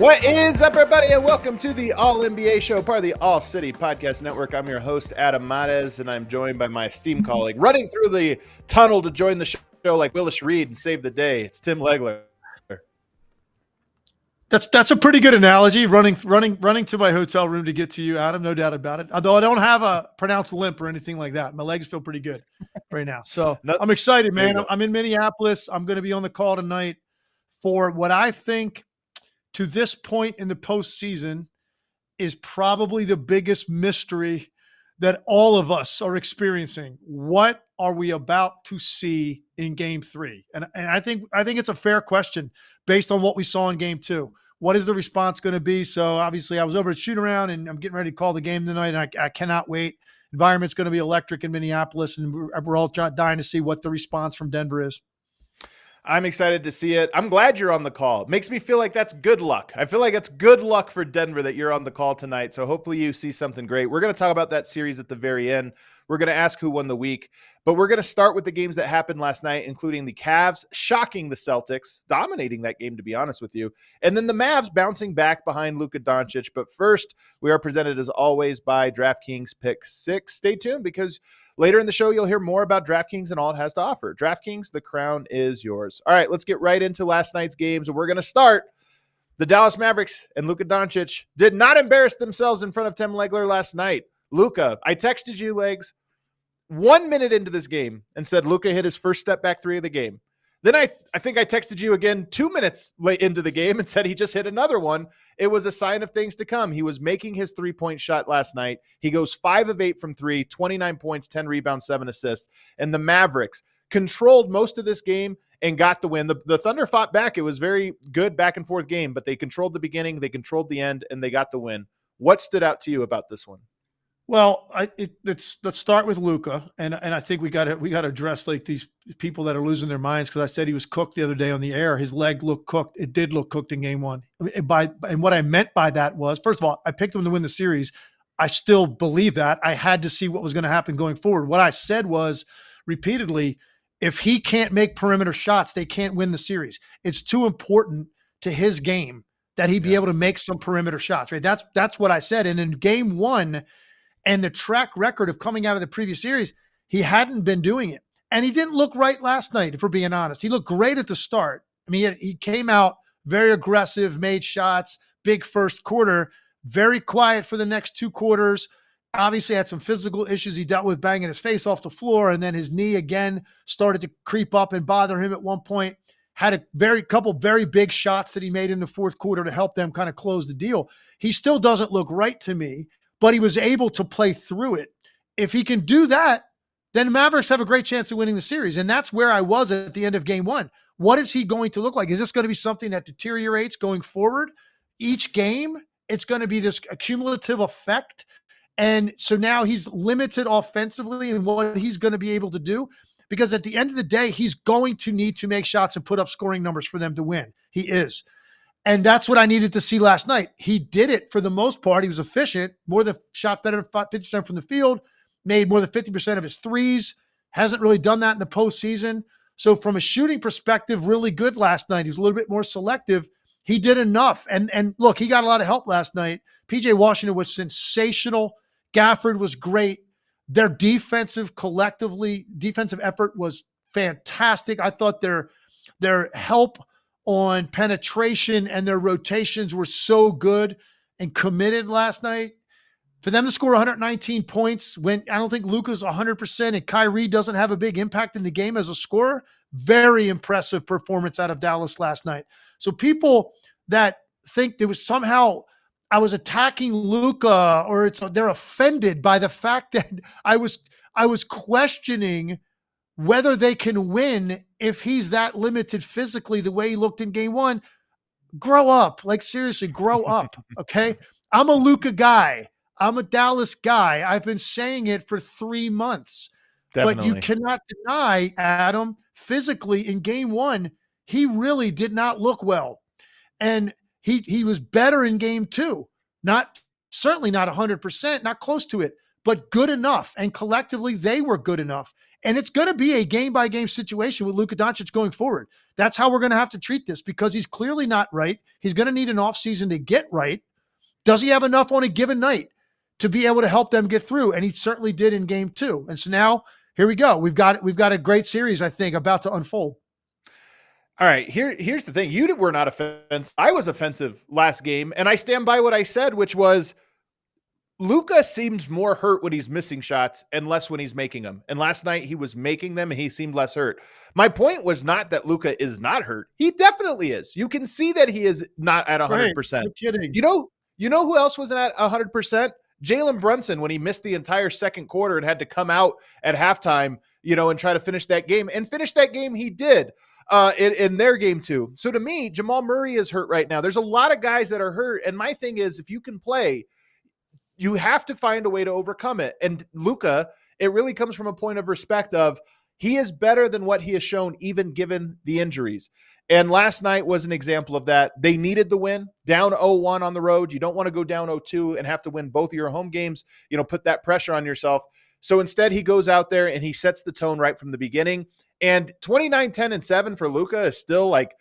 What is up, everybody, and welcome to the All-NBA Show, part of the All-City Podcast Network. I'm your host, Adam Mares, and I'm joined by my esteemed colleague, running through the tunnel to join the show like Willis Reed and save the day. It's Tim Legler. That's a pretty good analogy, running to my hotel room to get to you, Adam, no doubt about it. Although I don't have a pronounced limp or anything like that. My legs feel pretty good right now. So I'm excited, man. I'm in Minneapolis. I'm going to be on the call tonight for what I think to this point in the postseason is probably the biggest mystery that all of us are experiencing. What are we about to see in Game 3? And I think it's a fair question based on what we saw in Game 2. What is the response going to be? So obviously I was over at shoot around and I'm getting ready to call the game tonight, and I cannot wait. Environment's going to be electric in Minneapolis, and we're all dying to see what the response from Denver is. I'm excited to see it. I'm glad you're on the call. It makes me feel like that's good luck. I feel like it's good luck for Denver that you're on the call tonight. So hopefully you see something great. We're going to talk about that series at the very end. We're going to ask who won the week, but we're going to start with the games that happened last night, including the Cavs shocking the Celtics, dominating that game, to be honest with you, and then the Mavs bouncing back behind Luka Doncic. But first, we are presented, as always, by DraftKings Pick 6. Stay tuned, because later in the show, you'll hear more about DraftKings and all it has to offer. DraftKings, the crown is yours. All right, let's get right into last night's games, and we're going to start. The Dallas Mavericks and Luka Doncic did not embarrass themselves in front of Tim Legler last night. Luka, I texted you, Legs, 1 minute into this game and said Luka hit his first step back three of the game. Then I think I texted you again 2 minutes late into the game and said he just hit another one. It was a sign of things to come. He was making his three-point shot last night. He goes 5 of 8 from three, 29 points, 10 rebounds, 7 assists. And the Mavericks controlled most of this game and got the win. The Thunder fought back. It was very good back and forth game, but they controlled the beginning, they controlled the end, and they got the win. What stood out to you about this one? Well, let's start with Luka, and I think we got to address like these people that are losing their minds, because I said he was cooked the other day on the air. His leg looked cooked. It did look cooked in Game 1. And what I meant by that was, first of all, I picked him to win the series. I still believe that. I had to see what was going to happen going forward. What I said was repeatedly, if he can't make perimeter shots, they can't win the series. It's too important to his game that he be able to make some perimeter shots, right? That's what I said. And in Game 1. And the track record of coming out of the previous series, he hadn't been doing it. And he didn't look right last night, if we're being honest. He looked great at the start. I mean, he came out very aggressive, made shots, big first quarter, very quiet for the next 2 quarters. Obviously had some physical issues he dealt with, banging his face off the floor, and then his knee again started to creep up and bother him at one point. Had a couple very big shots that he made in the fourth quarter to help them kind of close the deal. He still doesn't look right to me, but he was able to play through it. If he can do that, then the Mavericks have a great chance of winning the series. And that's where I was at the end of Game 1. What is he going to look like? Is this going to be something that deteriorates going forward? Each game, it's going to be this accumulative effect. And so now he's limited offensively in what he's going to be able to do, because at the end of the day, he's going to need to make shots and put up scoring numbers for them to win. He is. And that's what I needed to see last night. He did it for the most part. He was efficient, shot better than 50% from the field, made more than 50% of his threes, hasn't really done that in the postseason. So from a shooting perspective, really good last night. He was a little bit more selective. He did enough. And look, he got a lot of help last night. PJ Washington was sensational. Gafford was great. Their defensive effort was fantastic. I thought their help on penetration and their rotations were so good and committed last night. For them to score 119 points when I don't think Luka's 100% and Kyrie doesn't have a big impact in the game as a scorer, very impressive performance out of Dallas last night. So people that think there was somehow I was attacking Luka, or they're offended by the fact that I was questioning whether they can win if he's that limited physically the way he looked in game one. Grow up. Like, seriously, grow up. Okay. I'm a Luka guy. I'm a Dallas guy. I've been saying it for 3 months. Definitely. But you cannot deny, Adam, physically in game one, he really did not look well. And he was better in game two. Certainly not 100%, not close to it, but good enough. And collectively, they were good enough. And it's going to be a game-by-game situation with Luka Doncic going forward. That's how we're going to have to treat this, because he's clearly not right. He's going to need an offseason to get right. Does he have enough on a given night to be able to help them get through? And he certainly did in game two. And so now here we go. We've got a great series, I think, about to unfold. All right, here's the thing. You were not offensive. I was offensive last game, and I stand by what I said, which was Luka seems more hurt when he's missing shots and less when he's making them. And last night he was making them and he seemed less hurt. My point was not that Luka is not hurt. He definitely is. You can see that he is not at 100%. Right, no kidding. You know who else was at 100%? Jalen Brunson, when he missed the entire second quarter and had to come out at halftime, and try to finish that game. And finish that game he did in their game too. So to me, Jamal Murray is hurt right now. There's a lot of guys that are hurt. And my thing is, if you can play, you have to find a way to overcome it. And Luka, it really comes from a point of respect of he is better than what he has shown, even given the injuries. And last night was an example of that. They needed the win, down 0-1 on the road. You don't want to go down 0-2 and have to win both of your home games, put that pressure on yourself. So instead he goes out there and he sets the tone right from the beginning. And 29, 10, and 7 for Luka is still like,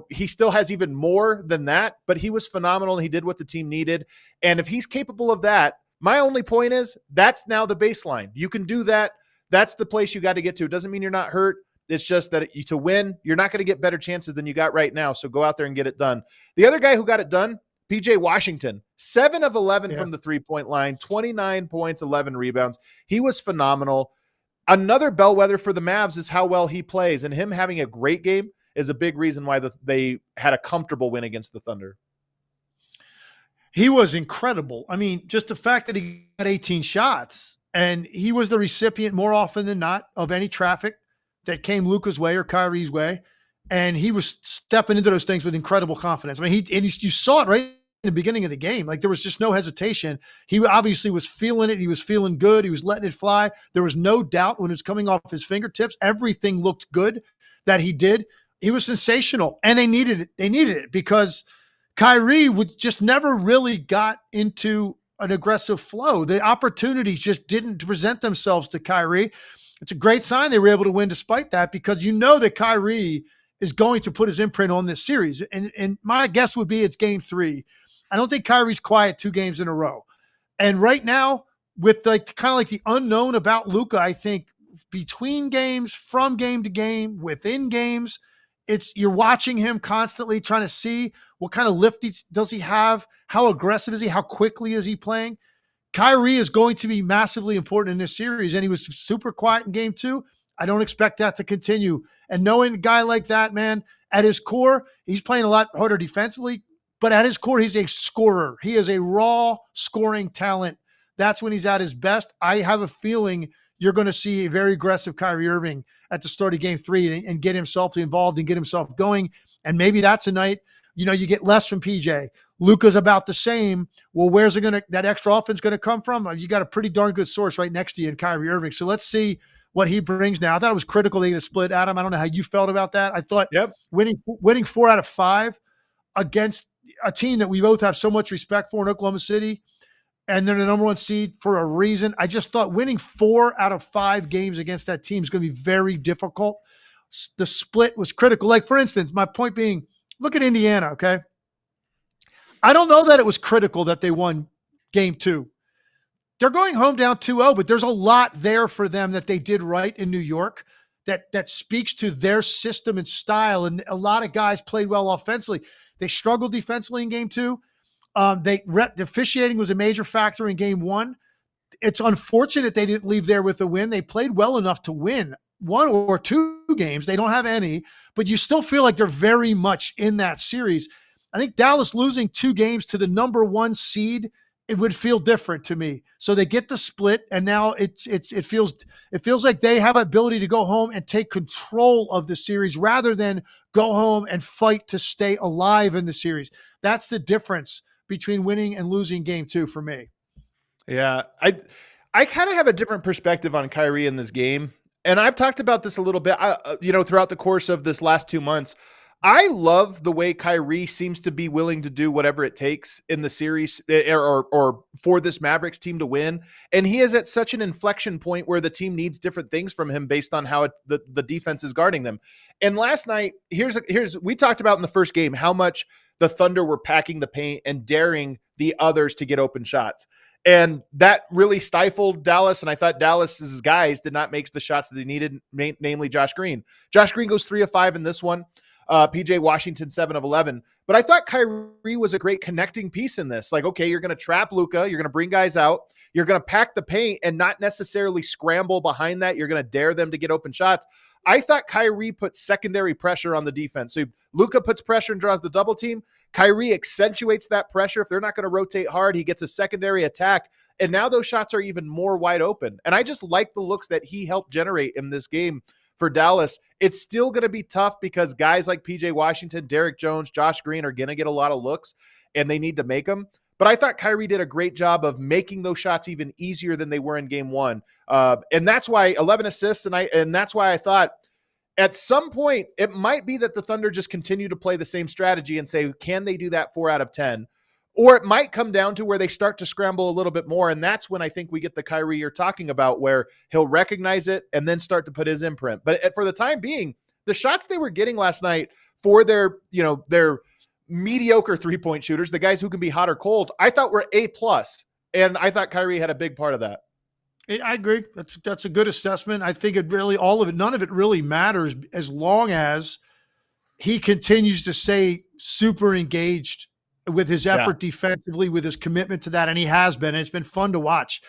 he still has even more than that, but he was phenomenal. And he did what the team needed. And if he's capable of that, my only point is that's now the baseline. You can do that. That's the place you got to get to. It doesn't mean you're not hurt. It's just that to win, you're not going to get better chances than you got right now. So go out there and get it done. The other guy who got it done, PJ Washington, 7 of 11 from the 3-point line, 29 points, 11 rebounds. He was phenomenal. Another bellwether for the Mavs is how well he plays, and him having a great game is a big reason why they had a comfortable win against the Thunder. He was incredible. I mean, just the fact that he got 18 shots, and he was the recipient more often than not of any traffic that came Luka's way or Kyrie's way. And he was stepping into those things with incredible confidence. I mean, you saw it right in the beginning of the game. Like, there was just no hesitation. He obviously was feeling it. He was feeling good. He was letting it fly. There was no doubt when it was coming off his fingertips. Everything looked good that he did. He was sensational, and they needed it. They needed it because Kyrie just never really got into an aggressive flow. The opportunities just didn't present themselves to Kyrie. It's a great sign they were able to win despite that, because that Kyrie is going to put his imprint on this series. And my guess would be it's game 3. I don't think Kyrie's quiet 2 games in a row. And right now, with the unknown about Luka, I think between games, from game to game, within games, you're watching him constantly, trying to see what kind of lift does he have, how aggressive is he, how quickly is he playing. Kyrie is going to be massively important in this series, and he was super quiet in game 2. I don't expect that to continue. And knowing a guy like that, man, at his core, he's playing a lot harder defensively, but at his core, he's a scorer. He is a raw scoring talent. That's when he's at his best. I have a feeling you're going to see a very aggressive Kyrie Irving at the start of game 3 and get himself involved and get himself going. And maybe that's a night, you get less from PJ. Luka's about the same. Well, where's that extra offense going to come from? You got a pretty darn good source right next to you in Kyrie Irving. So let's see what he brings now. I thought it was critical they get a split, Adam. I don't know how you felt about that. I thought winning 4 out of 5 against a team that we both have so much respect for in Oklahoma City, and they're the number 1 seed for a reason. I just thought winning 4 out of 5 games against that team is going to be very difficult. The split was critical. Like, for instance, my point being, look at Indiana, okay? I don't know that it was critical that they won game 2. They're going home down 2-0, but there's a lot there for them that they did right in New York that speaks to their system and style. And a lot of guys played well offensively. They struggled defensively in game 2. The officiating was a major factor in game 1. It's unfortunate they didn't leave there with a win. They played well enough to win 1 or 2 games. They don't have any, but you still feel like they're very much in that series. I think Dallas losing 2 games to the number 1 seed, it would feel different to me. So they get the split, and now it feels like they have ability to go home and take control of the series rather than go home and fight to stay alive in the series. That's the difference between winning and losing game 2 for me. Yeah, I kind of have a different perspective on Kyrie in this game, and I've talked about this a little bit, throughout the course of this last 2 months. I love the way Kyrie seems to be willing to do whatever it takes in the series or for this Mavericks team to win. And he is at such an inflection point where the team needs different things from him based on how the defense is guarding them. And last night, we talked about in the first game how much the Thunder were packing the paint and daring the others to get open shots. And that really stifled Dallas. And I thought Dallas's guys did not make the shots that they needed, namely Josh Green. Josh Green goes 3 of 5 in this one. PJ Washington, 7 of 11. But I thought Kyrie was a great connecting piece in this. Like, okay, you're going to trap Luka. You're going to bring guys out. You're going to pack the paint and not necessarily scramble behind that. You're going to dare them to get open shots. I thought Kyrie put secondary pressure on the defense. So Luka puts pressure and draws the double team. Kyrie accentuates that pressure. If they're not going to rotate hard, he gets a secondary attack. And now those shots are even more wide open. And I just like the looks that he helped generate in this game for Dallas. It's still going to be tough because guys like PJ Washington, Derek Jones, Josh Green are going to get a lot of looks, and they need to make them. But I thought Kyrie did a great job of making those shots even easier than they were in game 1. And that's why 11 assists. And that's why I thought at some point it might be that the Thunder just continue to play the same strategy and say, can they do that 4 out of 10? Or it might come down to where they start to scramble a little bit more. And that's when I think we get the Kyrie you're talking about, where he'll recognize it and then start to put his imprint. But for the time being, the shots they were getting last night for their mediocre 3-point shooters, the guys who can be hot or cold, I thought were A+. And I thought Kyrie had a big part of that. I agree. That's a good assessment. I think none of it really matters as long as he continues to stay super engaged with his effort defensively, with his commitment to that. And he has been, and it's been fun to watch.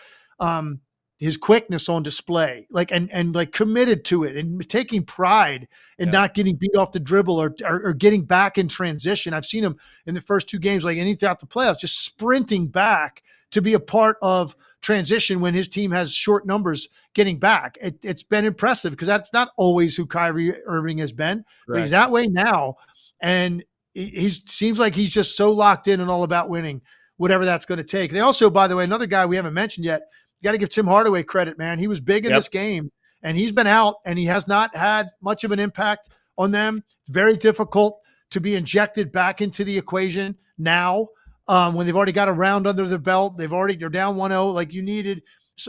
His quickness on display, and committed to it and taking pride in not getting beat off the dribble or getting back in transition. I've seen him in the first 2 games, and he's throughout the playoffs, just sprinting back to be a part of transition when his team has short numbers getting back. It's been impressive because that's not always who Kyrie Irving has been, but he's that way now. And he seems like he's just so locked in and all about winning, whatever that's going to take. They also, by the way, another guy we haven't mentioned yet, you got to give Tim Hardaway credit, man. He was big in this game, and he's been out, and he has not had much of an impact on them. Very difficult to be injected back into the equation now when they've already got a round under their belt. They're down 1-0. Like, you needed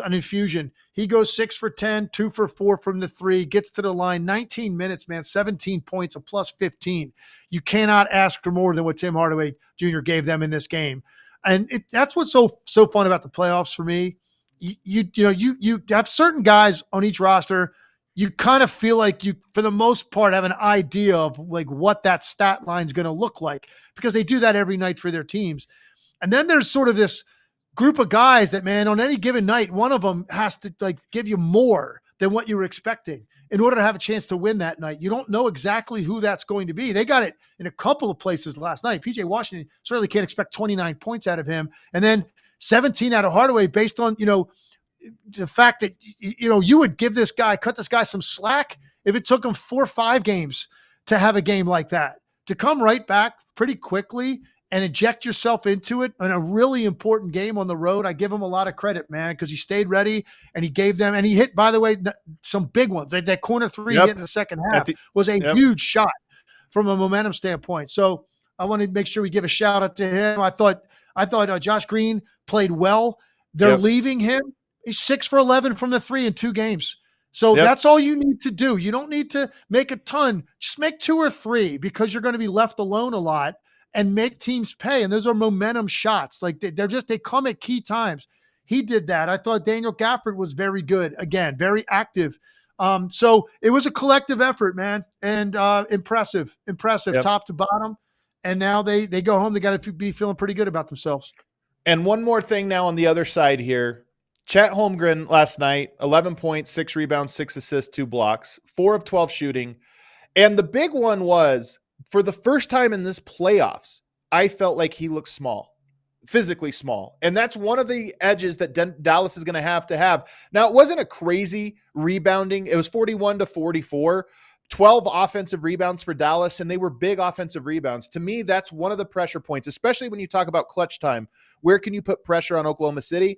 an infusion. He goes 6 for 10, 2 for 4 from the 3, gets to the line, 19 minutes, man, 17 points, a plus 15. You cannot ask for more than what Tim Hardaway Jr. gave them in this game. And that's what's so fun about the playoffs for me. You have certain guys on each roster. You kind of feel like you, for the most part, have an idea of like what that stat line is going to look like because they do that every night for their teams. And then there's sort of this group of guys that, man, on any given night, one of them has to give you more than what you were expecting in order to have a chance to win that night. You don't know exactly who that's going to be. They got it in a couple of places last night. PJ Washington certainly can't expect 29 points out of him. And then 17 out of Hardaway based on, the fact that, you would cut this guy some slack if it took him 4 or 5 games to have a game like that, to come right back pretty quickly and inject yourself into it in a really important game on the road. I give him a lot of credit, man, because he stayed ready and he gave them, and he hit, by the way, some big ones. That corner 3 he hit in the second half was a huge shot from a momentum standpoint. So I want to make sure we give a shout out to him. I thought Josh Green played well. They're leaving him. He's 6 for 11 from the 3 in 2 games. So that's all you need to do. You don't need to make a ton. Just make 2 or 3 because you're going to be left alone a lot and make teams pay. And those are momentum shots. Like they come at key times. He did that. I thought Daniel Gafford was very good. Again, very active. So it was a collective effort, man. And impressive top to bottom. And now they go home. They got to be feeling pretty good about themselves. And one more thing now on the other side here. Chet Holmgren last night, 11 points, 6 rebounds, 6 assists, 2 blocks, 4 of 12 shooting. And the big one was, for the first time in this playoffs, I felt like he looked small, physically small. And that's one of the edges that Dallas is going to have. Now, it wasn't a crazy rebounding. It was 41-44, 12 offensive rebounds for Dallas, and they were big offensive rebounds. To me, that's one of the pressure points, especially when you talk about clutch time. Where can you put pressure on Oklahoma City?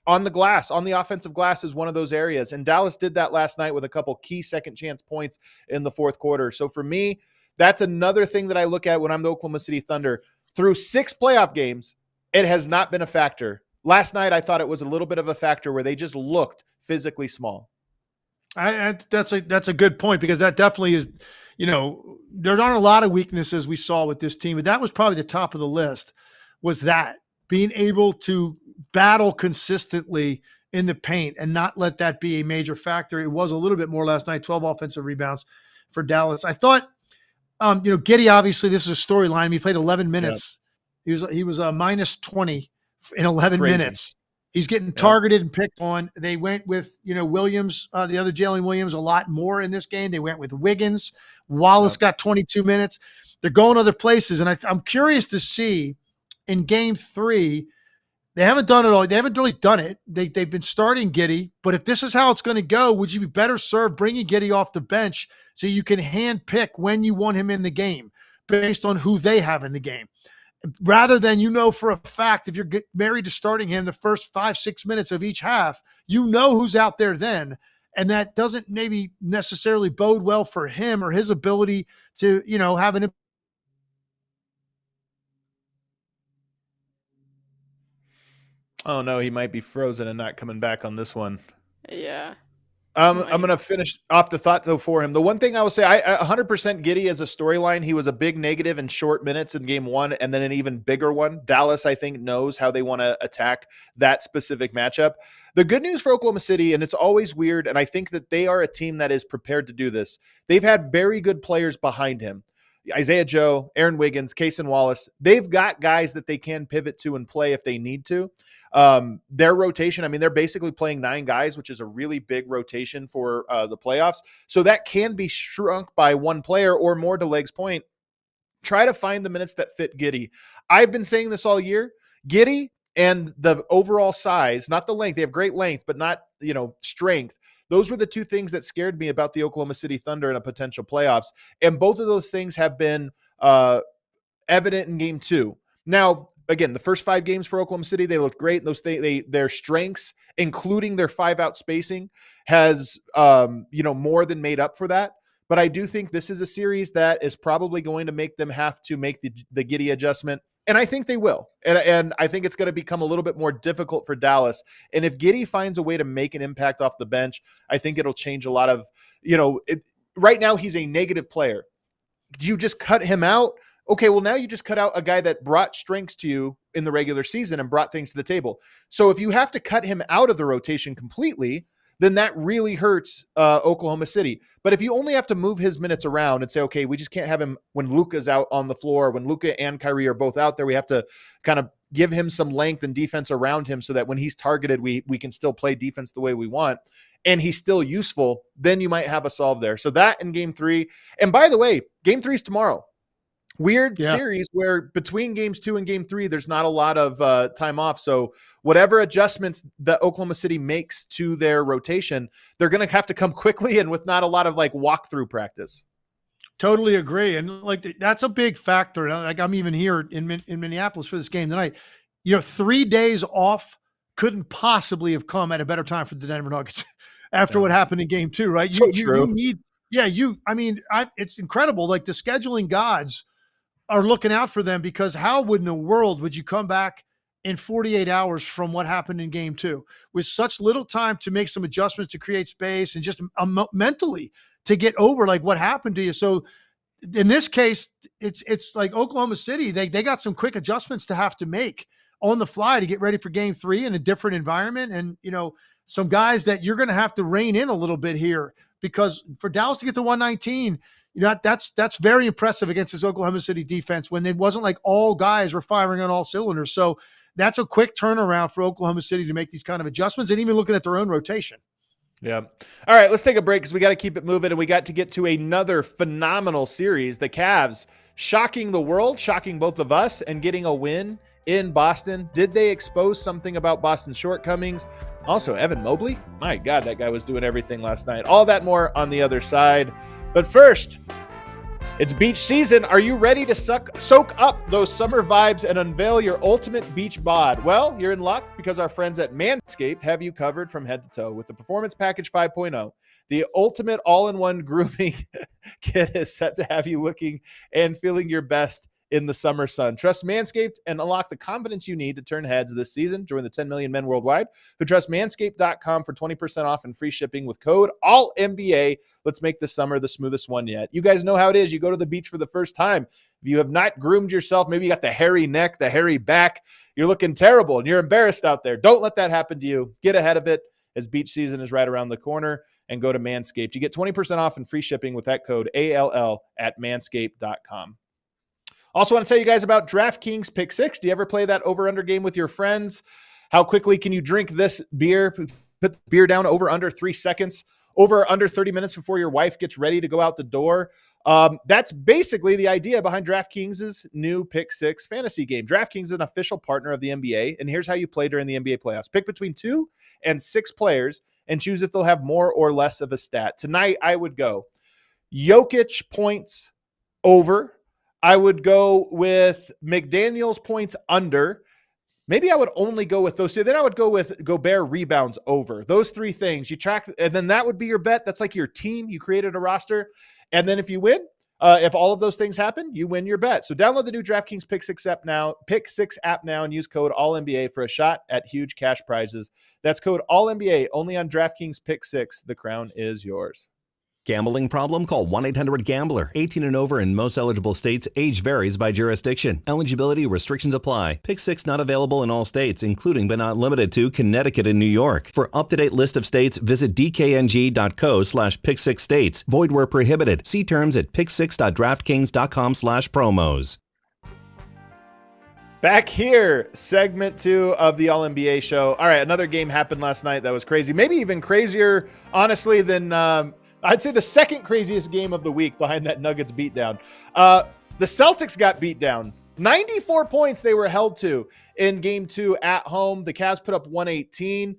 On the glass, on the offensive glass is one of those areas. And Dallas did that last night with a couple key second chance points in the fourth quarter. So for me, that's another thing that I look at when I'm the Oklahoma City Thunder. Through 6 playoff games, it has not been a factor. Last night, I thought it was a little bit of a factor where they just looked physically small. That's a good point, because that definitely is, there aren't a lot of weaknesses we saw with this team, but that was probably the top of the list, was that being able to battle consistently in the paint and not let that be a major factor. It was a little bit more last night, 12 offensive rebounds for Dallas. I thought, Giddey, obviously this is a storyline. He played 11 minutes. Yep. He was minus 20 in 11 minutes. He's getting targeted and picked on. They went with, Williams, the other Jalen Williams, a lot more in this game. They went with Wiggins. Wallace got 22 minutes. They're going other places. And I'm curious to see in game 3, they haven't done it all. They haven't really done it. They've been starting Giddey, but if this is how it's going to go, would you be better served bringing Giddey off the bench so you can hand pick when you want him in the game based on who they have in the game? Rather than, for a fact, if you're married to starting him the first 5-6 minutes of each half, who's out there then. And that doesn't maybe necessarily bode well for him or his ability to, have an. Oh no, he might be frozen and not coming back on this one. Yeah. I'm going to finish off the thought, though, for him. The one thing I will say, I 100% Giddey as a storyline. He was a big negative in short minutes in game 1, and then an even bigger one. Dallas, I think, knows how they want to attack that specific matchup. The good news for Oklahoma City, and it's always weird, and I think that they are a team that is prepared to do this. They've had very good players behind him. Isaiah Joe, Aaron Wiggins, Cason Wallace. They've got guys that they can pivot to and play if they need to. Their rotation, they're basically playing 9 guys, which is a really big rotation for the playoffs. So that can be shrunk by one player or more, to Leg's point. Try to find the minutes that fit Giddey. I've been saying this all year. Giddey and the overall size, not the length. They have great length, but not, strength. Those were the 2 things that scared me about the Oklahoma City Thunder in a potential playoffs. And both of those things have been evident in game 2. Now, again, the first 5 games for Oklahoma City, they looked great. Their strengths, including their 5-out spacing, has more than made up for that. But I do think this is a series that is probably going to make them have to make the Giddey adjustment. And I think they will. And I think it's going to become a little bit more difficult for Dallas. And if Giddey finds a way to make an impact off the bench, I think it'll change a lot of, right now he's a negative player. Do you just cut him out? Okay, well, now you just cut out a guy that brought strengths to you in the regular season and brought things to the table. So if you have to cut him out of the rotation completely, then that really hurts Oklahoma City. But if you only have to move his minutes around and say, okay, we just can't have him when Luka's out on the floor, when Luka and Kyrie are both out there, we have to kind of give him some length and defense around him so that when he's targeted, we can still play defense the way we want, and he's still useful, then you might have a solve there. So that in game 3. And by the way, game 3 is tomorrow. Weird series where between games 2 and game 3, there's not a lot of time off. So whatever adjustments that Oklahoma City makes to their rotation, they're going to have to come quickly and with not a lot of walkthrough practice. Totally agree. And that's a big factor. I'm even here in Minneapolis for this game tonight. 3 days off couldn't possibly have come at a better time for the Denver Nuggets after what happened in game 2, right? True. It's incredible. The scheduling gods are looking out for them, because how in the world would you come back in 48 hours from what happened in game 2 with such little time to make some adjustments, to create space, and just mentally to get over what happened to you? So in this case, it's like Oklahoma City, they got some quick adjustments to have to make on the fly to get ready for game 3 in a different environment. And, some guys that you're going to have to rein in a little bit here, because for Dallas to get to 119, that's very impressive against this Oklahoma City defense when it wasn't like all guys were firing on all cylinders. So that's a quick turnaround for Oklahoma City to make these kind of adjustments, and even looking at their own rotation. Yeah. All right, let's take a break because we got to keep it moving, and we got to get to another phenomenal series. The Cavs shocking the world, shocking both of us, and getting a win in Boston. Did they expose something about Boston's shortcomings? Also, Evan Mobley, my God, that guy was doing everything last night. All that more on the other side. But first, it's beach season. Are you ready to soak up those summer vibes and unveil your ultimate beach bod? Well, you're in luck because our friends at Manscaped have you covered from head to toe with the Performance Package 5.0. The ultimate all-in-one grooming kit is set to have you looking and feeling your best in the summer sun. Trust Manscaped and unlock the confidence you need to turn heads this season. Join the 10 million men worldwide who trust manscaped.com for 20% off and free shipping with code ALLNBA. Let's make this summer the smoothest one yet. You guys know how it is. You go to the beach for the first time. If you have not groomed yourself, maybe you got the hairy neck, the hairy back, you're looking terrible and you're embarrassed out there. Don't let that happen to you. Get ahead of it as beach season is right around the corner and go to Manscaped. You get 20% off and free shipping with that code ALL at manscaped.com. Also want to tell you guys about DraftKings Pick 6. Do you ever play that over-under game with your friends? How quickly can you drink this beer? Put the beer down over under 3 seconds, over under 30 minutes before your wife gets ready to go out the door. That's basically the idea behind DraftKings' new Pick 6 fantasy game. DraftKings is an official partner of the NBA, and here's how you play during the NBA playoffs. Pick between 2 and 6 players and choose if they'll have more or less of a stat. Tonight, I would go Jokic points over. I would go with McDaniels points under. Maybe I would only go with those two. Then I would go with Gobert rebounds over. Those 3 things. You track, and then that would be your bet. That's like your team. You created a roster. And then if you win, if all of those things happen, you win your bet. So download the new DraftKings Pick 6 app now, and use code ALLNBA for a shot at huge cash prizes. That's code ALLNBA only on DraftKings Pick 6. The crown is yours. Gambling problem? Call 1-800-GAMBLER. 18 and over in most eligible states. Age varies by jurisdiction. Eligibility restrictions apply. Pick 6 not available in all states, including but not limited to Connecticut and New York. For up-to-date list of states, visit dkng.co/pick6states. Void where prohibited. See terms at pick6.draftkings.com/promos. Back here, segment 2 of the All-NBA show. All right, another game happened last night that was crazy. Maybe even crazier, honestly, than... I'd say the second craziest game of the week behind that Nuggets beatdown. The Celtics got beat down. 94 points they were held to in game 2 at home. The Cavs put up 118.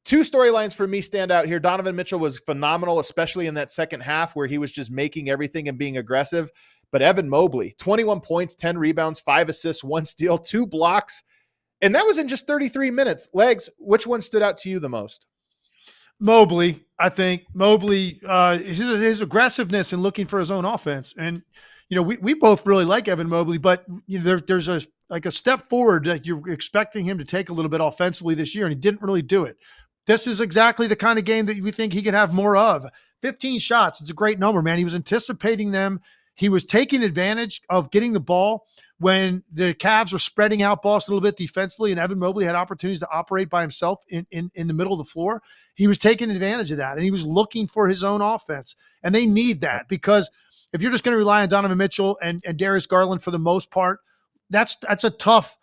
2 storylines for me stand out here. Donovan Mitchell was phenomenal, especially in that second half where he was just making everything and being aggressive. But Evan Mobley, 21 points, 10 rebounds, 5 assists, 1 steal, 2 blocks. And that was in just 33 minutes. Legs, which one stood out to you the most? Mobley, I think. Mobley, his aggressiveness and looking for his own offense. And, we both really like Evan Mobley, but there's a step forward that you're expecting him to take a little bit offensively this year, and he didn't really do it. This is exactly the kind of game that we think he could have more of. 15 shots. It's a great number, man. He was anticipating them. He was taking advantage of getting the ball when the Cavs were spreading out Boston a little bit defensively, and Evan Mobley had opportunities to operate by himself in the middle of the floor. He was taking advantage of that, and he was looking for his own offense. And they need that, because if you're just going to rely on Donovan Mitchell and Darius Garland for the most part, that's a tough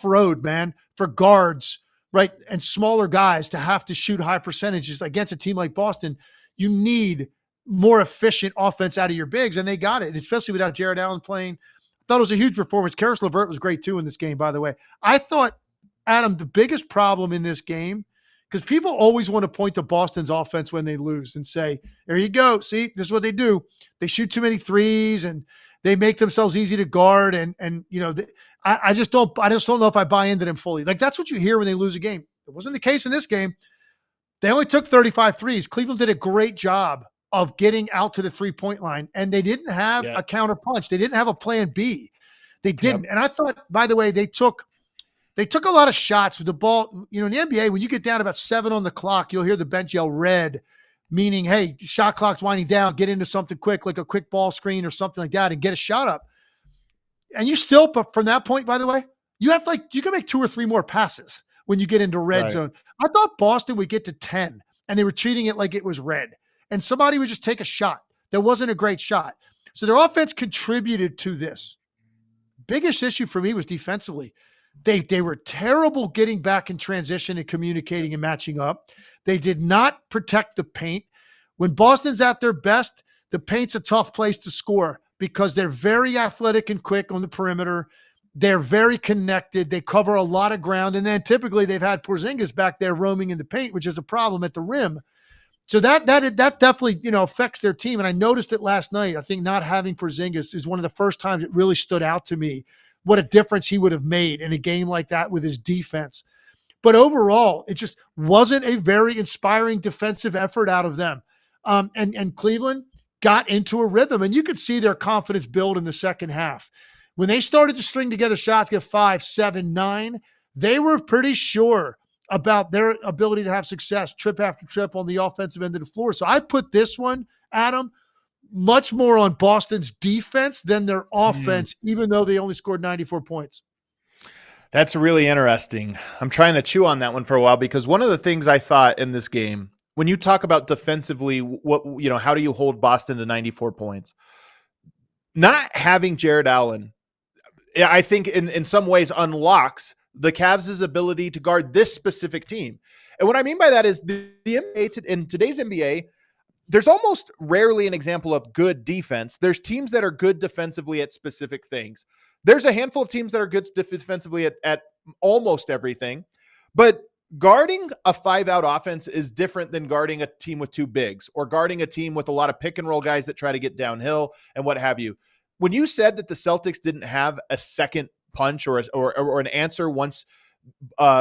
road, man, for guards, right, and smaller guys to have to shoot high percentages against a team like Boston. You need more efficient offense out of your bigs, and they got it, especially without Jared Allen playing. I thought it was a huge performance. Karis LeVert was great too in this game, by the way. I thought, Adam, the biggest problem in this game, because people always want to point to Boston's offense when they lose and say, there you go. See, this is what they do. They shoot too many threes and they make themselves easy to guard. I just don't know if I buy into them fully. Like, that's what you hear when they lose a game. It wasn't the case in this game. They only took 35 threes. Cleveland did a great job of getting out to the 3-point line, and they didn't have a counter punch. They didn't have a plan B. They didn't. Yep. And I thought, by the way, they took a lot of shots with the ball. In the NBA, when you get down about 7 on the clock, you'll hear the bench yell red, meaning, hey, shot clock's winding down, get into something quick, like a quick ball screen or something like that, and get a shot up. And you still, but from that point, by the way, you can make 2 or 3 more passes when you get into red zone. I thought Boston would get to 10, and they were treating it like it was red. And somebody would just take a shot. That wasn't a great shot. So their offense contributed to this. Biggest issue for me was defensively. They were terrible getting back in transition and communicating and matching up. They did not protect the paint. When Boston's at their best, the paint's a tough place to score. because they're very athletic and quick on the perimeter. They're very connected. They cover a lot of ground. And then typically they've had Porzingis back there roaming in the paint, which is a problem at the rim. So that definitely, affects their team. And I noticed it last night. I think not having Porzingis is one of the first times it really stood out to me what a difference he would have made in a game like that with his defense. But overall, it just wasn't a very inspiring defensive effort out of them. And Cleveland got into a rhythm, and you could see their confidence build in the second half. When they started to string together shots, get 5, 7, 9, they were pretty sure about their ability to have success trip after trip on the offensive end of the floor. So I put this one, Adam, much more on Boston's defense than their offense, even though they only scored 94 points. That's really interesting. I'm trying to chew on that one for a while, because one of the things I thought in this game, when you talk about defensively, how do you hold Boston to 94 points? Not having Jared Allen, I think in some ways unlocks the Cavs' ability to guard this specific team. And what I mean by that is the NBA in today's NBA, there's almost rarely an example of good defense. There's teams that are good defensively at specific things. There's a handful of teams that are good defensively at almost everything. But guarding a 5-out offense is different than guarding a team with 2 bigs or guarding a team with a lot of pick and roll guys that try to get downhill and what have you. When you said that the Celtics didn't have a second punch or an answer once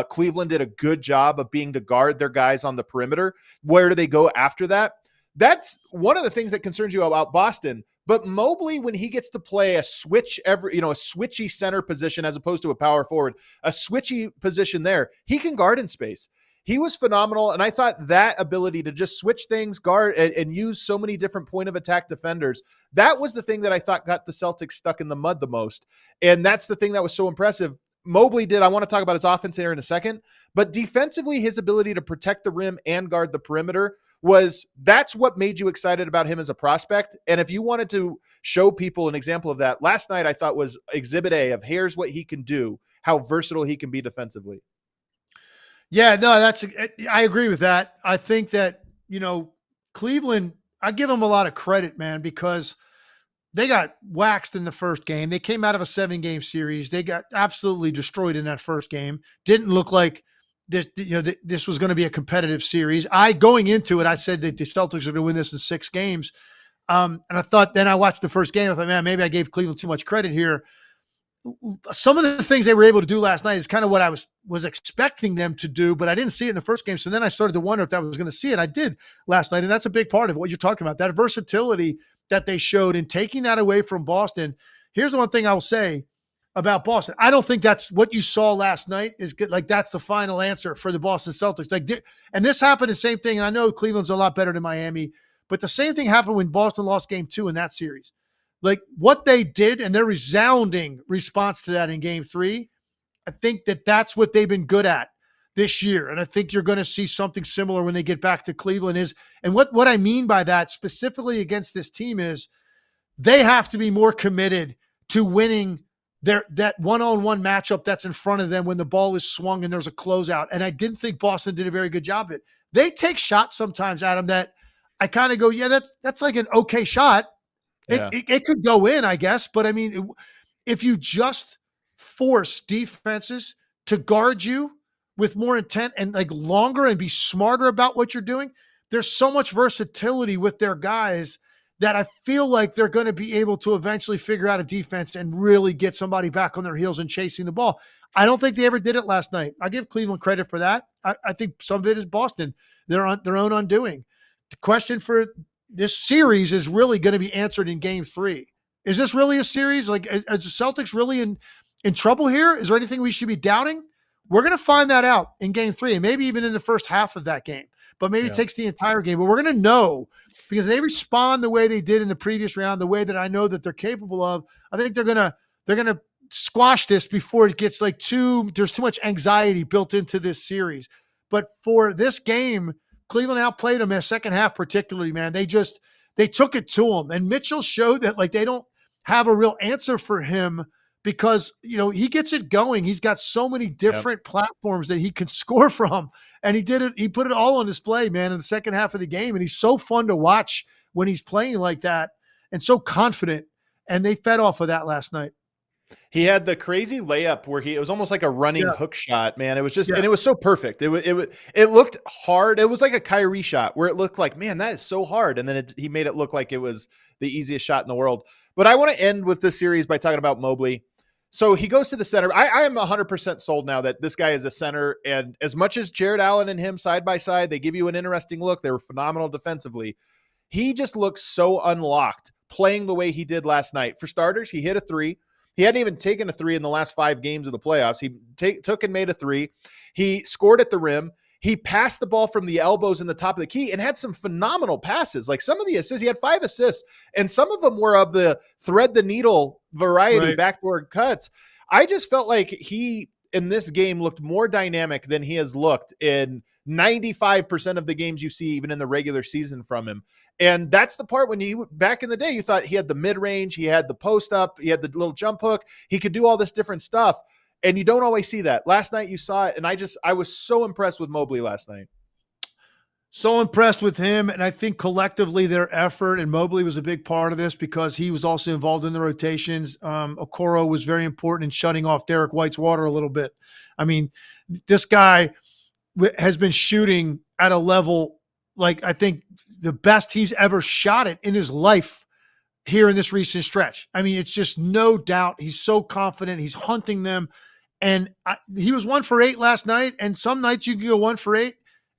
Cleveland did a good job of being to guard their guys on the perimeter, where do they go after that? That's one of the things that concerns you about Boston. But Mobley, when he gets to play a switch a switchy center position as opposed to a power forward, a switchy position there, he can guard in space. He was phenomenal. And I thought that ability to just switch things, guard, and use so many different point of attack defenders, that was the thing that I thought got the Celtics stuck in the mud the most. And that's the thing that was so impressive. Mobley did. I want to talk about his offense here in a second, but defensively, his ability to protect the rim and guard the perimeter that's what made you excited about him as a prospect. And if you wanted to show people an example of that, last night I thought was exhibit A of here's what he can do, how versatile he can be defensively. Yeah, no, I agree with that. I think that, Cleveland, I give them a lot of credit, man, because they got waxed in the first game. They came out of a 7-game series. They got absolutely destroyed in that first game. Didn't look like this was going to be a competitive series. Going into it, I said that the Celtics are going to win this in 6 games. And I thought, then I watched the first game. I thought, man, maybe I gave Cleveland too much credit here. Some of the things they were able to do last night is kind of what I was expecting them to do, but I didn't see it in the first game. So then I started to wonder if I was going to see it. I did last night. And that's a big part of what you're talking about, that versatility that they showed in taking that away from Boston. Here's the one thing I will say about Boston. I don't think that's what you saw last night is good. Like that's the final answer for the Boston Celtics. And this happened the same thing. And I know Cleveland's a lot better than Miami, but the same thing happened when Boston lost game 2 in that series. Like what they did and their resounding response to that in game 3, I think that's what they've been good at this year. And I think you're going to see something similar when they get back to Cleveland and what I mean by that specifically against this team is they have to be more committed to winning that one-on-one matchup that's in front of them when the ball is swung and there's a closeout. And I didn't think Boston did a very good job of it. They take shots sometimes, Adam, that I kind of go, yeah, that's like an okay shot. It could go in, I guess. But I mean, if you just force defenses to guard you with more intent and like longer and be smarter about what you're doing, there's so much versatility with their guys that I feel like they're going to be able to eventually figure out a defense and really get somebody back on their heels and chasing the ball. I don't think they ever did it last night. I give Cleveland credit for that. I think some of it is Boston, their own undoing. The question for this series is really going to be answered in game 3. Is this really a series? Like, is the Celtics really in trouble here? Is there anything we should be doubting? We're going to find that out in game 3 and maybe even in the first half of that game, but maybe it takes the entire game. But we're going to know because they respond the way they did in the previous round, the way that I know that they're capable of. I think they're going to squash this before it gets like there's too much anxiety built into this series. But for this game, Cleveland outplayed them in the second half, particularly, man. They took it to him. And Mitchell showed that like they don't have a real answer for him because, he gets it going. He's got so many different platforms that he can score from. And he did it. He put it all on display, man, in the second half of the game. And he's so fun to watch when he's playing like that and so confident. and they fed off of that last night. He had the crazy layup where it was almost like a running hook shot, man. It was just, and it was so perfect. It looked hard. It was like a Kyrie shot where it looked like, man, that is so hard. And then he made it look like it was the easiest shot in the world. But I want to end with this series by talking about Mobley. So he goes to the center. I am 100% sold now that this guy is a center. And as much as Jared Allen and him side by side, they give you an interesting look. They were phenomenal defensively. He just looks so unlocked playing the way he did last night. For starters, he hit a three. He hadn't even taken a three in the last 5 games of the playoffs. He took and made a three. He scored at the rim. He passed the ball from the elbows in the top of the key and had some phenomenal passes. Like some of the assists, he had 5 assists, and some of them were of the thread the needle variety, backboard cuts. I just felt like he, in this game, looked more dynamic than he has looked in 95% of the games you see, even in the regular season from him. And that's the part when back in the day, you thought he had the mid-range, he had the post-up, he had the little jump hook, he could do all this different stuff. And you don't always see that. Last night you saw it, and I was so impressed with Mobley last night. So impressed with him, and I think collectively their effort, and Mobley was a big part of this because he was also involved in the rotations. Okoro was very important in shutting off Derek White's water a little bit. I mean, this guy has been shooting at a level like I think the best he's ever shot it in his life here in this recent stretch. I mean, it's just no doubt. He's so confident. He's hunting them. And he was 1 for 8 last night. And some nights you can go 1 for 8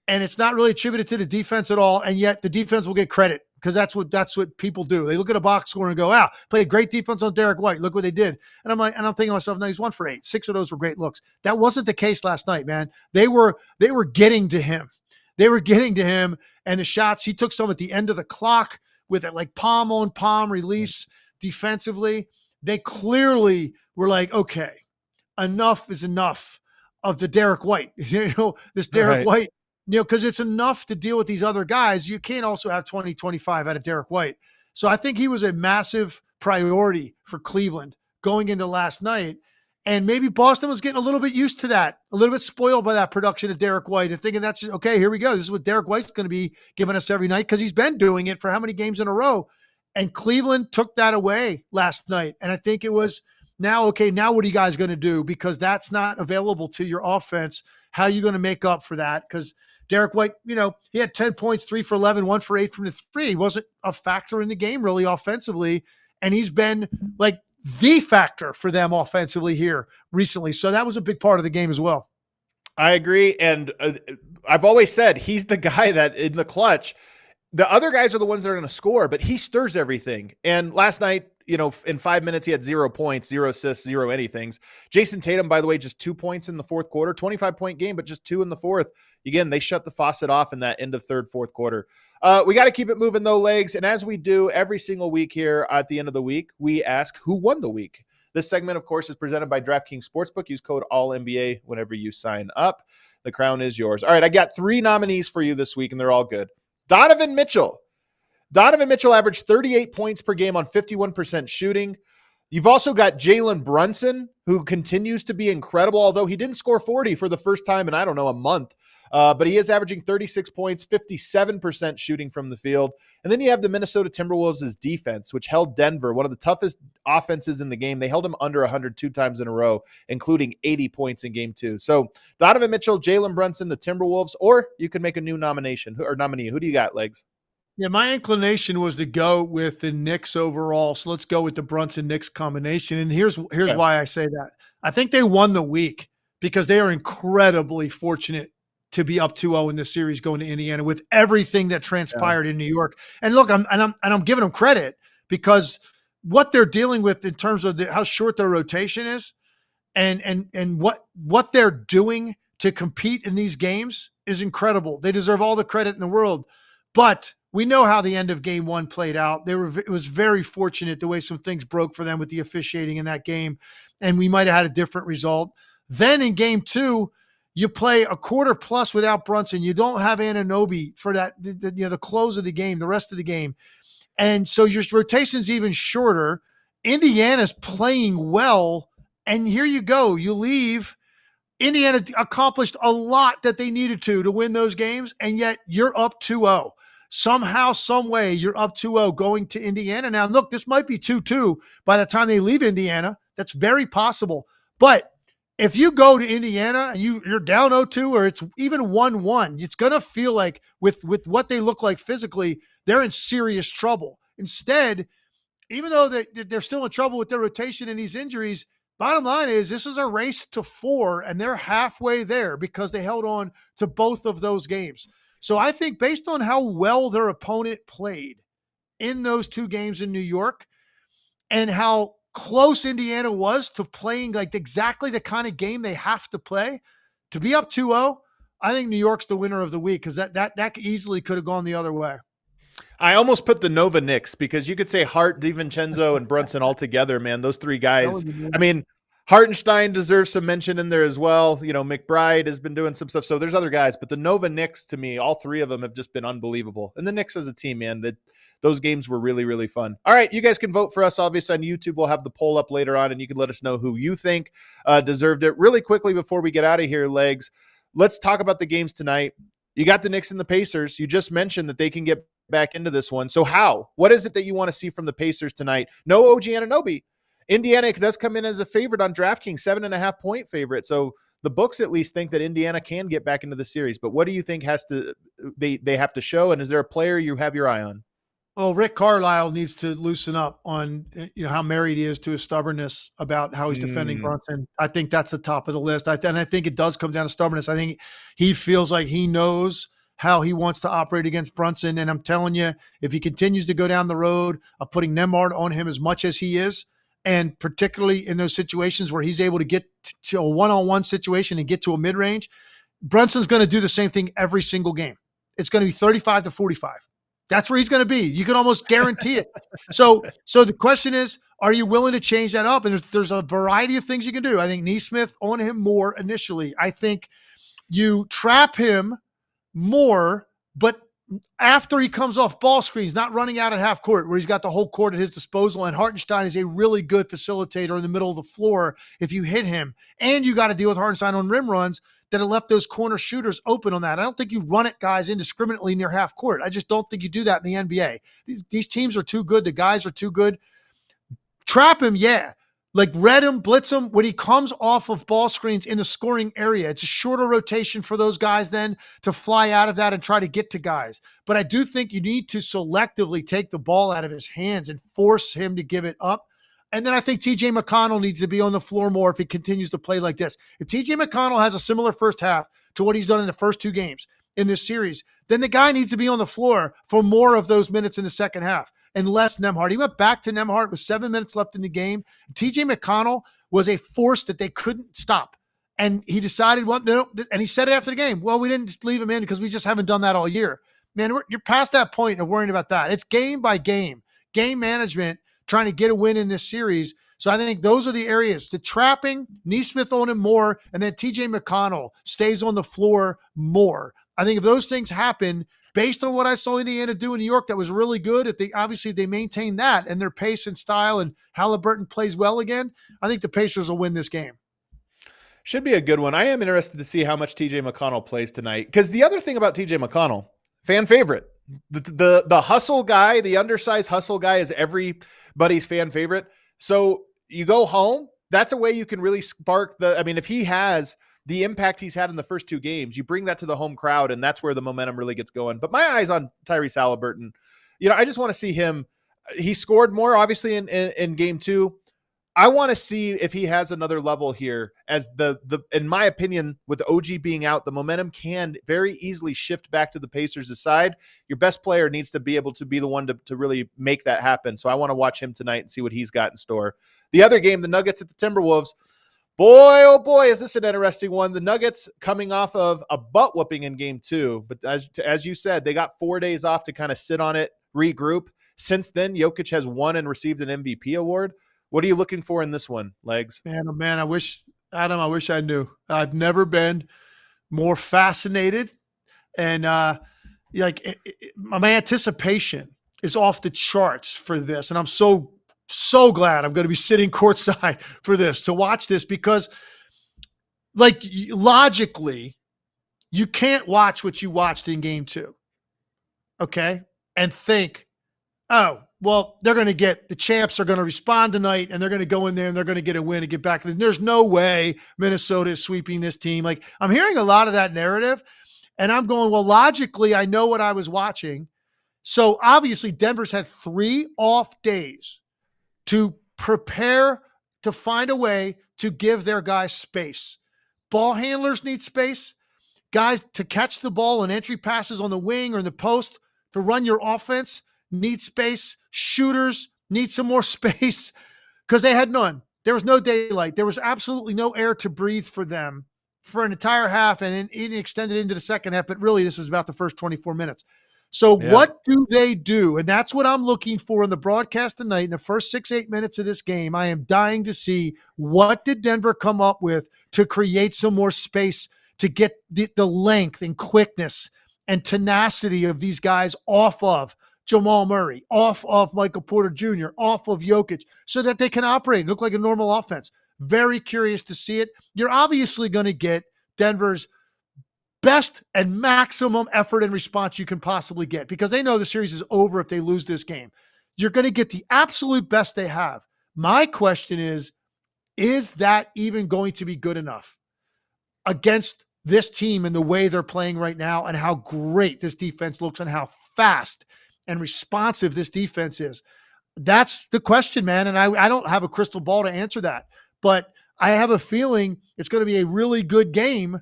and it's not really attributed to the defense at all. And yet the defense will get credit because that's what people do. They look at a box score and go, played great defense on Derek White. Look what they did. And I'm thinking to myself, no, he's 1 for 8. 6 of those were great looks. That wasn't the case last night, man. They were getting to him. They were getting to him, and the shots, he took some at the end of the clock with it like palm on palm release defensively. They clearly were like, okay, enough is enough of the Derek White, this Derek White, because it's enough to deal with these other guys. You can't also have 20, 25 out of Derek White. So I think he was a massive priority for Cleveland going into last night. And maybe Boston was getting a little bit used to that, a little bit spoiled by that production of Derek White and thinking that's just, okay, here we go. This is what Derek White's going to be giving us every night because he's been doing it for how many games in a row. And Cleveland took that away last night. And I think it was now, okay, now what are you guys going to do? Because that's not available to your offense. How are you going to make up for that? Because Derek White, he had 10 points, 3 for 11, 1 for 8 from the three. He wasn't a factor in the game really offensively. And he's been like the factor for them offensively here recently. So that was a big part of the game as well. I agree. And I've always said he's the guy that in the clutch, the other guys are the ones that are going to score, but he stirs everything. And last night, in 5 minutes, he had 0 points, 0 assists, 0 anythings. Jason Tatum, by the way, just 2 points in the fourth quarter, 25-point game, but just 2 in the fourth. Again, they shut the faucet off in that end of third, fourth quarter. We got to keep it moving, though, Legs. And as we do every single week here at the end of the week, we ask who won the week. This segment, of course, is presented by DraftKings Sportsbook. Use code ALLNBA whenever you sign up. The crown is yours. All right, I got 3 nominees for you this week, and they're all good. Donovan Mitchell. Donovan Mitchell averaged 38 points per game on 51% shooting. You've also got Jalen Brunson, who continues to be incredible, although he didn't score 40 for the first time in, a month. But he is averaging 36 points, 57% shooting from the field. And then you have the Minnesota Timberwolves' defense, which held Denver, one of the toughest offenses in the game. They held him under 100 2 times in a row, including 80 points in game 2. So Donovan Mitchell, Jalen Brunson, the Timberwolves, or you can make a new nominee. Who do you got, Legs? Yeah, my inclination was to go with the Knicks overall. So let's go with the Brunson-Knicks combination. And here's why I say that. I think they won the week because they are incredibly fortunate to be up 2-0 in this series going to Indiana with everything that transpired in New York. And look, I'm giving them credit because what they're dealing with in terms of how short their rotation is and what they're doing to compete in these games is incredible. They deserve all the credit in the world. But we know how the end of game 1 played out. It was very fortunate the way some things broke for them with the officiating in that game, and we might have had a different result. Then in game 2, you play a quarter plus without Brunson. You don't have Anunoby for that, the close of the game, the rest of the game. And so your rotation's even shorter. Indiana's playing well, and here you go. You leave. Indiana accomplished a lot that they needed to win those games, and yet you're up 2-0. somehow, some way, you're up 2-0 going to Indiana. Now, look, this might be 2-2 by the time they leave Indiana. That's very possible. But if you go to Indiana and you're down 0-2 or it's even 1-1, it's going to feel like with what they look like physically, they're in serious trouble. Instead, even though they're still in trouble with their rotation and these injuries, bottom line is this is a race to 4, and they're halfway there because they held on to both of those games. So I think based on how well their opponent played in those 2 games in New York and how close Indiana was to playing like exactly the kind of game they have to play, to be up 2-0, I think New York's the winner of the week because that easily could have gone the other way. I almost put the Nova Knicks because you could say Hart, DiVincenzo, and Brunson all together, man. Those 3 guys. I mean, Hartenstein deserves some mention in there as well. You know, McBride has been doing some stuff. So there's other guys, but the Nova Knicks, to me, all 3 of them have just been unbelievable. And the Knicks as a team, man, those games were really, really fun. All right, you guys can vote for us. Obviously, on YouTube, we'll have the poll up later on, and you can let us know who you think deserved it. Really quickly before we get out of here, Legs, let's talk about the games tonight. You got the Knicks and the Pacers. You just mentioned that they can get back into this one. So how? What is it that you want to see from the Pacers tonight? No OG Anunoby. Indiana does come in as a favorite on DraftKings, 7.5-point favorite. So the books at least think that Indiana can get back into the series. But what do you think they have to show? And is there a player you have your eye on? Well, Rick Carlisle needs to loosen up on how married he is to his stubbornness about how he's defending Brunson. I think that's the top of the list. And I think it does come down to stubbornness. I think he feels like he knows how he wants to operate against Brunson. And I'm telling you, if he continues to go down the road of putting Nembhard on him as much as he is, and particularly in those situations where he's able to get to a one-on-one situation and get to a mid-range, Brunson's going to do the same thing every single game. It's going to be 35-45. That's where he's going to be. You can almost guarantee it. So the question is, are you willing to change that up? And there's a variety of things you can do. I think Nesmith on him more initially. I think you trap him more, but after he comes off ball screens, not running out at half court where he's got the whole court at his disposal. And Hartenstein is a really good facilitator in the middle of the floor if you hit him. And you got to deal with Hartenstein on rim runs that have left those corner shooters open on that. I don't think you run at guys indiscriminately near half court. I just don't think you do that in the NBA. These teams are too good. The guys are too good. Trap him, yeah. Like read him, blitz him when he comes off of ball screens in the scoring area. It's a shorter rotation for those guys then to fly out of that and try to get to guys. But I do think you need to selectively take the ball out of his hands and force him to give it up. And then I think TJ McConnell needs to be on the floor more if he continues to play like this. If TJ McConnell has a similar first half to what he's done in the first 2 games in this series, then the guy needs to be on the floor for more of those minutes in the second half and less Nembhard. He went back to Nembhard with 7 minutes left in the game. TJ McConnell was a force that they couldn't stop. And he decided, and he said it after the game, well, we didn't just leave him in because we just haven't done that all year. Man, you're past that point of worrying about that. It's game by game management, trying to get a win in this series. So I think those are the areas. The trapping, Nesmith on him more, and then TJ McConnell stays on the floor more. I think if those things happen, based on what I saw Indiana do in New York, that was really good. If they maintain that and their pace and style and Halliburton plays well again, I think the Pacers will win this game. Should be a good one. I am interested to see how much TJ McConnell plays tonight. Because the other thing about TJ McConnell, fan favorite. The hustle guy, the undersized hustle guy is everybody's fan favorite. So you go home, that's a way you can really spark if he has the impact he's had in the first 2 games, you bring that to the home crowd, and that's where the momentum really gets going. But my eyes on Tyrese Halliburton. I just want to see him. He scored more, obviously, in game 2. I want to see if he has another level here as in my opinion, with OG being out, the momentum can very easily shift back to the Pacers' side. Your best player needs to be able to be the one to really make that happen. So I want to watch him tonight and see what he's got in store. The other game, the Nuggets at the Timberwolves. Boy, oh boy, is this an interesting one. The Nuggets coming off of a butt whooping in game 2. But as you said, they got 4 days off to kind of sit on it, regroup. Since then, Jokic has won and received an MVP award. What are you looking for in this one, Legs? Man, oh man, I wish I knew. I've never been more fascinated. And my anticipation is off the charts for this. And I'm so glad I'm going to be sitting courtside for this, to watch this, because logically, you can't watch what you watched in game 2. okay, and think, oh, well, they're going to get the champs are going to respond tonight and they're going to go in there and they're going to get a win and get back. There's no way Minnesota is sweeping this team. Like, I'm hearing a lot of that narrative and I'm going, well, logically, I know what I was watching. So obviously Denver's had 3 off days to prepare to find a way to give their guys space. Ball handlers need space. Guys to catch the ball and entry passes on the wing or in the post to run your offense need space. Shooters need some more space because they had none. There was no daylight. There was absolutely no air to breathe for them for an entire half, and it extended into the second half. But really, this is about the first 24 minutes. So what do they do? And that's what I'm looking for in the broadcast tonight. In the first 6-8 minutes of this game, I am dying to see what did Denver come up with to create some more space to get the length and quickness and tenacity of these guys off of Jamal Murray, off of Michael Porter Jr., off of Jokic, so that they can operate, look like a normal offense. Very curious to see it. You're obviously going to get Denver's best and maximum effort and response you can possibly get because they know the series is over if they lose this game. You're going to get the absolute best they have. My question is that even going to be good enough against this team and the way they're playing right now and how great this defense looks and how fast and responsive this defense is? That's the question, man. And I don't have a crystal ball to answer that, but I have a feeling it's going to be a really good game,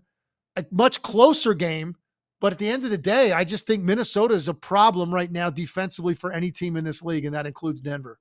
a much closer game. But at the end of the day, I just think Minnesota is a problem right now defensively for any team in this league, and that includes Denver.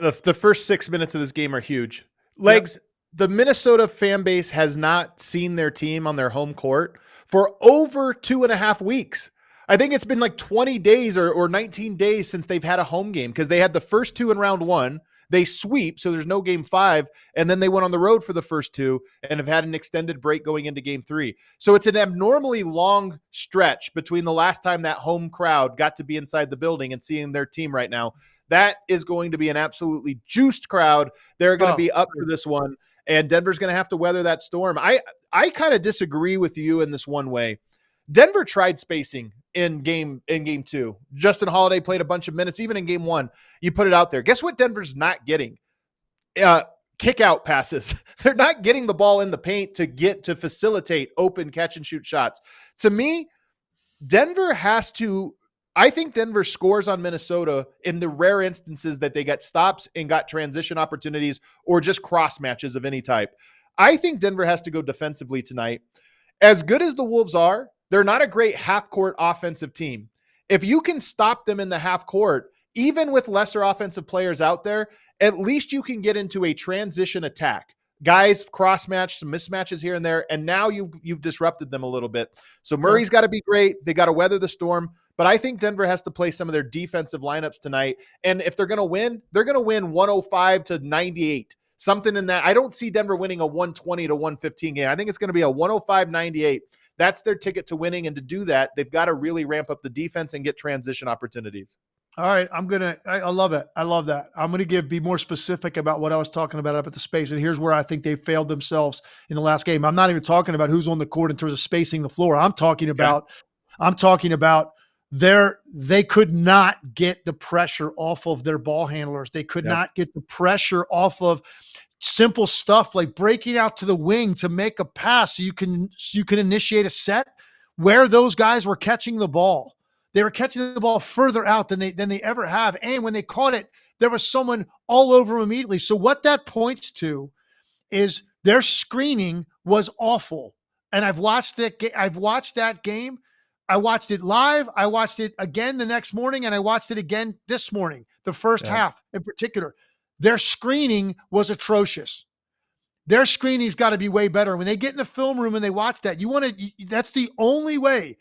The first 6 minutes of this game are huge. Legs, the Minnesota fan base has not seen their team on their home court for over 2.5 weeks. I think it's been like 20 days or 19 days since they've had a home game because they had the first 2 in round 1. They sweep, so there's no game 5, and then they went on the road for the first 2 and have had an extended break going into game 3. So it's an abnormally long stretch between the last time that home crowd got to be inside the building and seeing their team right now. That is going to be an absolutely juiced crowd. They're going to be up for this one, and Denver's going to have to weather that storm. I kind of disagree with you in this one way. Denver tried spacing in game 2. Justin Holiday played a bunch of minutes. Even in game 1, you put it out there. Guess what Denver's not getting? Kick out passes. They're not getting the ball in the paint to facilitate open catch and shoot shots. To me, I think Denver scores on Minnesota in the rare instances that they got stops and got transition opportunities or just cross matches of any type. I think Denver has to go defensively tonight. As good as the Wolves are, they're not a great half-court offensive team. If you can stop them in the half court, even with lesser offensive players out there, at least you can get into a transition attack. Guys cross-match, some mismatches here and there, and now you've disrupted them a little bit. So Murray's got to be great. They got to weather the storm. But I think Denver has to play some of their defensive lineups tonight. And if they're going to win, they're going to win 105-98. Something in that. I don't see Denver winning a 120-115 game. I think it's going to be a 105-98. That's their ticket to winning. And to do that, they've got to really ramp up the defense and get transition opportunities. All right. I love it. I love that. I'm going to be more specific about what I was talking about up at the space. And here's where I think they failed themselves in the last game. I'm not even talking about who's on the court in terms of spacing the floor. I'm talking about they could not get the pressure off of their ball handlers. They could not get the pressure off of simple stuff like breaking out to the wing to make a pass so you can initiate a set where those guys were catching the ball. They were catching the ball further out than they ever have. And when they caught it, there was someone all over them immediately. So what that points to is their screening was awful. And I've watched that game. I watched it live. I watched it again the next morning, and I watched it again this morning, the first half in particular. Their screening was atrocious. Their screening's got to be way better. When they get in the film room and they watch that, that's the only way.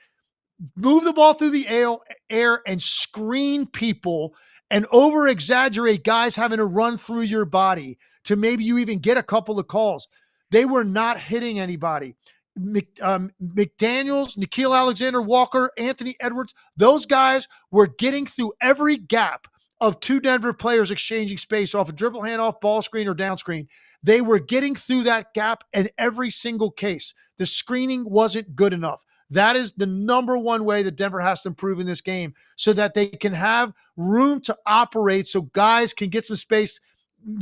Move the ball through the air and screen people and over-exaggerate guys having to run through your body to maybe you even get a couple of calls. They were not hitting anybody. McDaniels, Nickeil Alexander-Walker, Anthony Edwards, those guys were getting through every gap of two Denver players exchanging space off a dribble handoff, ball screen, or down screen. They were getting through that gap in every single case. The screening wasn't good enough. That is the number one way that Denver has to improve in this game so that they can have room to operate so guys can get some space,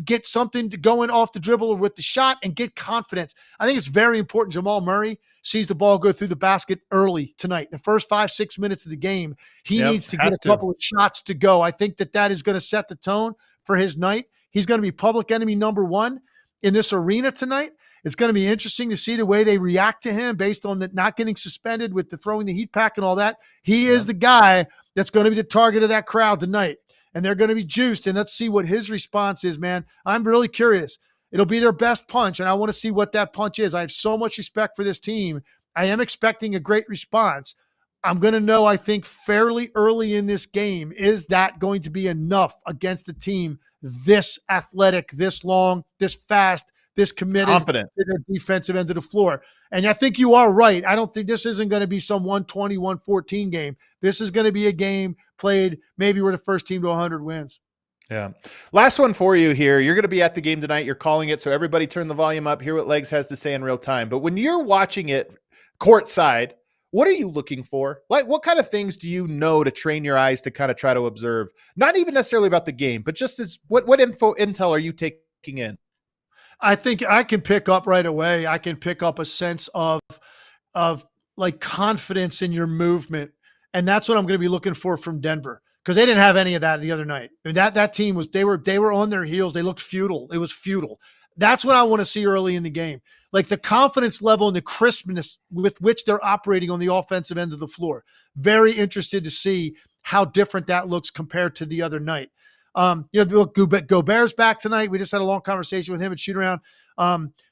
get something going off the dribble or with the shot and get confidence. I think it's very important Jamal Murray sees the ball go through the basket early tonight. The first 5-6 minutes of the game, he needs to get a couple of shots to go. I think that is going to set the tone for his night. He's going to be public enemy number one in this arena tonight. It's going to be interesting to see the way they react to him based on the not getting suspended with the throwing the heat pack and all that. He is the guy that's going to be the target of that crowd tonight. And they're going to be juiced. And let's see what his response is, man. I'm really curious. It'll be their best punch, and I want to see what that punch is. I have so much respect for this team. I am expecting a great response. I'm going to know, I think, fairly early in this game, is that going to be enough against a team this athletic, this long, this fast, this committed, confident to the defensive end of the floor. And I think you are right. I don't think this isn't going to be some 120, 114 game. This is going to be a game played maybe we're the first team to 100 wins. Yeah. Last one for you here. You're going to be at the game tonight. You're calling it. So everybody turn the volume up, hear what Legs has to say in real time. But when you're watching it courtside, what are you looking for? Like, what kind of things do you know to train your eyes to kind of try to observe? Not even necessarily about the game, but just as what intel are you taking in? I think I can pick up right away. I can pick up a sense of like confidence in your movement. And that's what I'm going to be looking for from Denver, because they didn't have any of that the other night. I mean, that team was, they were on their heels. They looked futile. It was futile. That's what I want to see early in the game. Like the confidence level and the crispness with which they're operating on the offensive end of the floor. Very interested to see how different that looks compared to the other night. Look, Gobert's back tonight. We just had a long conversation with him at shoot around.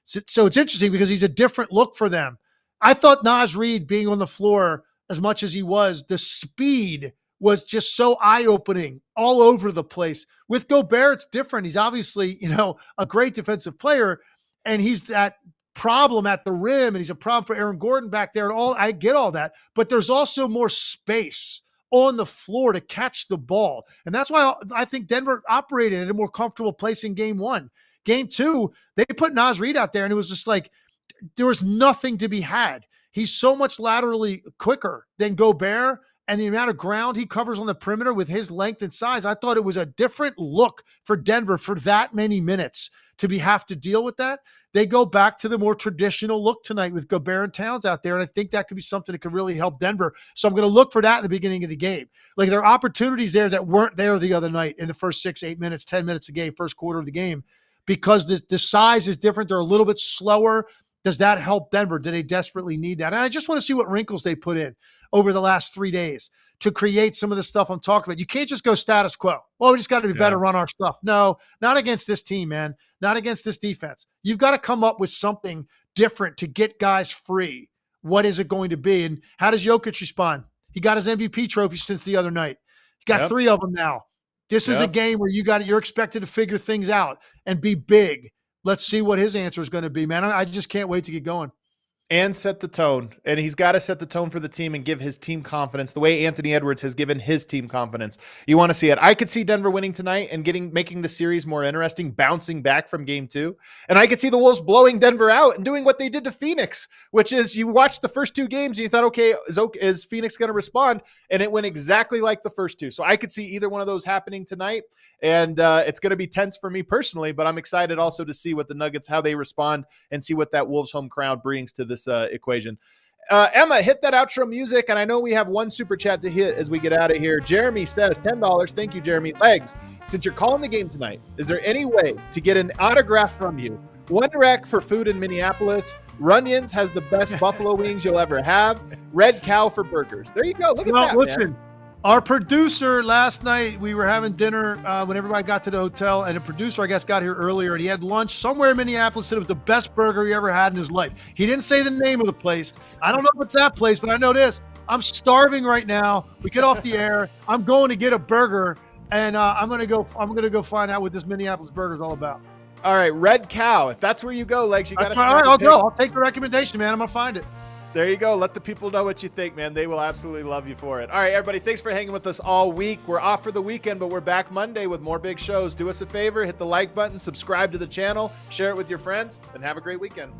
So it's interesting because he's a different look for them. I thought Naz Reid being on the floor as much as he was, the speed was just so eye-opening all over the place. With Gobert, it's different. He's obviously, a great defensive player, and he's that problem at the rim, and he's a problem for Aaron Gordon back there. And I get all that, but there's also more space on the floor to catch the ball. And that's why I think Denver operated at a more comfortable place in game one. Game two, they put Naz Reid out there, and it was just like there was nothing to be had. He's so much laterally quicker than Gobert, and the amount of ground he covers on the perimeter with his length and size, I thought it was a different look for Denver for that many minutes to have to deal with that. They go back to the more traditional look tonight with Gobert and Towns out there, and I think that could be something that could really help Denver. So I'm going to look for that in the beginning of the game. Like there are opportunities there that weren't there the other night in the first 6, 8 minutes, 10 minutes of the game, first quarter of the game, because the size is different. They're a little bit slower. Does that help Denver? Do they desperately need that? And I just want to see what wrinkles they put in over the last 3 days to create some of the stuff I'm talking about. You can't just go status quo. Well, we just got to be better, run our stuff. No, not against this team, man. Not against this defense. You've got to come up with something different to get guys free. What is it going to be? And how does Jokic respond? He got his MVP trophy since the other night. He got 3 of them now. This is a game where you're expected to figure things out and be big. Let's see what his answer is going to be, man. I just can't wait to get going. And set the tone. And he's got to set the tone for the team and give his team confidence the way Anthony Edwards has given his team confidence. You want to see it. I could see Denver winning tonight and making the series more interesting, bouncing back from game 2. And I could see the Wolves blowing Denver out and doing what they did to Phoenix, which is you watched the first 2 games and you thought, okay, is Phoenix going to respond? And it went exactly like the first 2. So I could see either one of those happening tonight. And it's going to be tense for me personally, but I'm excited also to see what the Nuggets, how they respond and see what that Wolves home crowd brings to this equation. Emma, hit that outro music, and I know we have one super chat to hit as we get out of here. Jeremy says $10. Thank you, Jeremy. Legs, since you're calling the game tonight, is there any way to get an autograph from you? One rec for food in Minneapolis. Runyon's has the best buffalo wings you'll ever have. Red Cow for burgers. There you go. Look at that. Listen. Man. Our producer last night, we were having dinner when everybody got to the hotel, and the producer, I guess, got here earlier, and he had lunch somewhere in Minneapolis, and it was the best burger he ever had in his life. He didn't say the name of the place. I don't know if it's that place, but I know this. I'm starving right now. We get off the air. I'm going to get a burger, and I'm gonna go find out what this Minneapolis burger is all about. All right, Red Cow. If that's where you go, Legs, you got to. All right, I'll go. I'll take the recommendation, man. I'm gonna find it. There you go. Let the people know what you think, man. They will absolutely love you for it. All right, everybody, thanks for hanging with us all week. We're off for the weekend, but we're back Monday with more big shows. Do us a favor, hit the like button, subscribe to the channel, share it with your friends, and have a great weekend.